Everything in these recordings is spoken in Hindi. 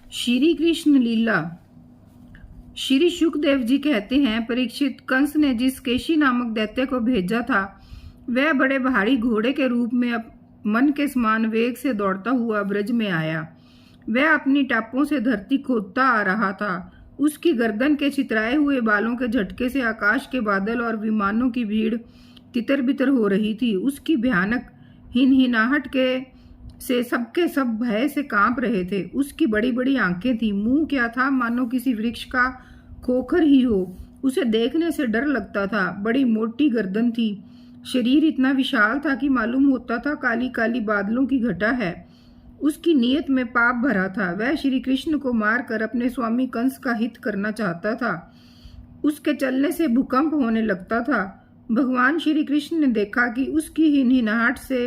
श्री कृष्ण लीला। श्री शुकदेव जी कहते हैं, परीक्षित, कंस ने जिस केशी नामक दैत्य को भेजा था वह बड़े भारी घोड़े के रूप में मन के समान वेग से दौड़ता हुआ ब्रज में आया। वह अपनी टापों से धरती खोदता आ रहा था। उसकी गर्दन के चितराए हुए बालों के झटके से आकाश के बादल और विमानों की भीड़ तितर बितर हो रही थी। उसकी भयानक हिनहिनाहट से सबके सब भय से कांप रहे थे। उसकी बड़ी बड़ी आंखें थी, मुंह क्या था मानो किसी वृक्ष का खोखर ही हो। उसे देखने से डर लगता था। बड़ी मोटी गर्दन थी, शरीर इतना विशाल था कि मालूम होता था काली काली बादलों की घटा है। उसकी नीयत में पाप भरा था। वह श्री कृष्ण को मारकर अपने स्वामी कंस का हित करना चाहता था। उसके चलने से भूकंप होने लगता था। भगवान श्री कृष्ण ने देखा कि उसकी हिनहिनाहट से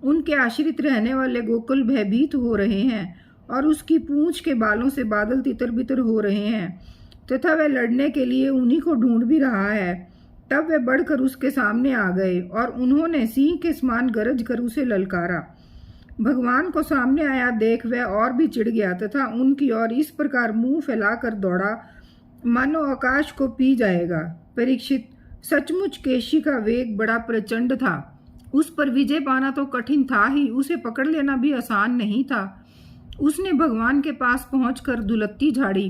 उनके आश्रित रहने वाले गोकुल भयभीत हो रहे हैं और उसकी पूंछ के बालों से बादल तितर बितर हो रहे हैं तथा वह लड़ने के लिए उन्हीं को ढूंढ भी रहा है। तब वे बढ़कर उसके सामने आ गए और उन्होंने सिंह के समान गरज कर उसे ललकारा। भगवान को सामने आया देख वह और भी चिढ़ गया तथा उनकी ओर इस प्रकार मुंह फैलाकर दौड़ा मानो आकाश को पी जाएगा। परीक्षित, सचमुच केशी का वेग बड़ा प्रचंड था। उस पर विजय पाना तो कठिन था ही, उसे पकड़ लेना भी आसान नहीं था। उसने भगवान के पास पहुंचकर दुलत्ती झाड़ी,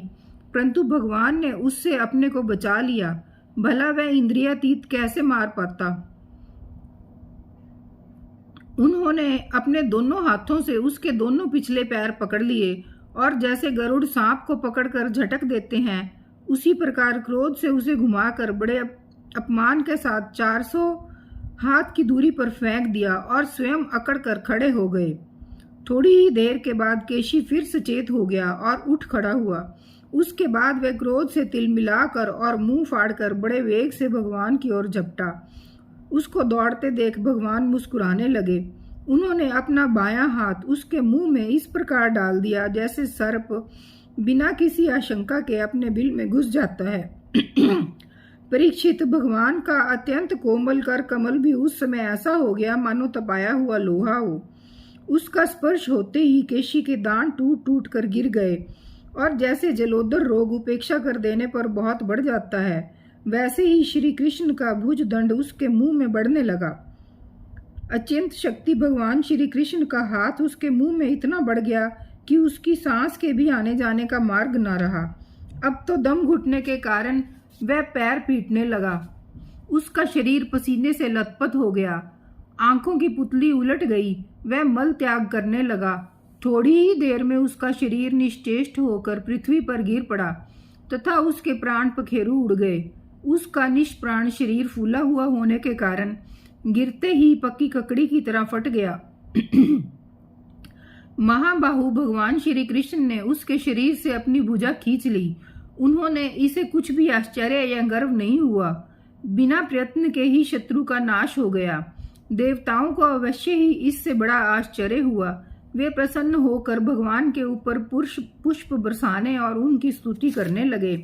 परंतु भगवान ने उससे अपने को बचा लिया। भला वह इंद्रियातीत कैसे मार पाता। उन्होंने अपने दोनों हाथों से उसके दोनों पिछले पैर पकड़ लिए और जैसे गरुड़ सांप को पकड़कर झटक देते हैं उसी प्रकार क्रोध से उसे घुमाकर बड़े अपमान के साथ 400 हाथ की दूरी पर फेंक दिया और स्वयं अकड़ कर खड़े हो गए। थोड़ी ही देर के बाद केशी फिर सचेत हो गया और उठ खड़ा हुआ। उसके बाद वह क्रोध से तिलमिलाकर और मुंह फाड़कर बड़े वेग से भगवान की ओर झपटा। उसको दौड़ते देख भगवान मुस्कुराने लगे। उन्होंने अपना बायां हाथ उसके मुंह में इस प्रकार डाल दिया जैसे सर्प बिना किसी आशंका के अपने बिल में घुस जाता है। परीक्षित, भगवान का अत्यंत कोमल कर कमल भी उस समय ऐसा हो गया मानो तपाया हुआ लोहा हो। उसका स्पर्श होते ही केशी के दांत टूट टूट कर गिर गए और जैसे जलोदर रोग उपेक्षा कर देने पर बहुत बढ़ जाता है वैसे ही श्री कृष्ण का भुज दंड उसके मुंह में बढ़ने लगा। अत्यंत शक्ति भगवान श्री कृष्ण का हाथ उसके मुंह में इतना बढ़ गया कि उसकी सांस के भी आने जाने का मार्ग न रहा। अब तो दम घुटने के कारण वह पैर पीटने लगा। उसका शरीर पसीने से लथपथ हो गया, आंखों की पुतली उलट गई। वह मल त्याग करने लगा। थोड़ी ही देर में उसका शरीर निश्चेष्ट होकर पृथ्वी पर गिर पड़ा तथा उसके प्राण पखेरु उड़ गए। उसका निष्प्राण शरीर फूला हुआ होने के कारण गिरते ही पक्की ककड़ी की तरह फट गया। महाबाहु भगवान श्री कृष्ण ने उसके शरीर से अपनी भुजा खींच ली। उन्होंने इसे कुछ भी आश्चर्य या गर्व नहीं हुआ। बिना प्रयत्न के ही शत्रु का नाश हो गया। देवताओं को अवश्य ही इससे बड़ा आश्चर्य हुआ। वे प्रसन्न होकर भगवान के ऊपर पुष्प बरसाने और उनकी स्तुति करने लगे।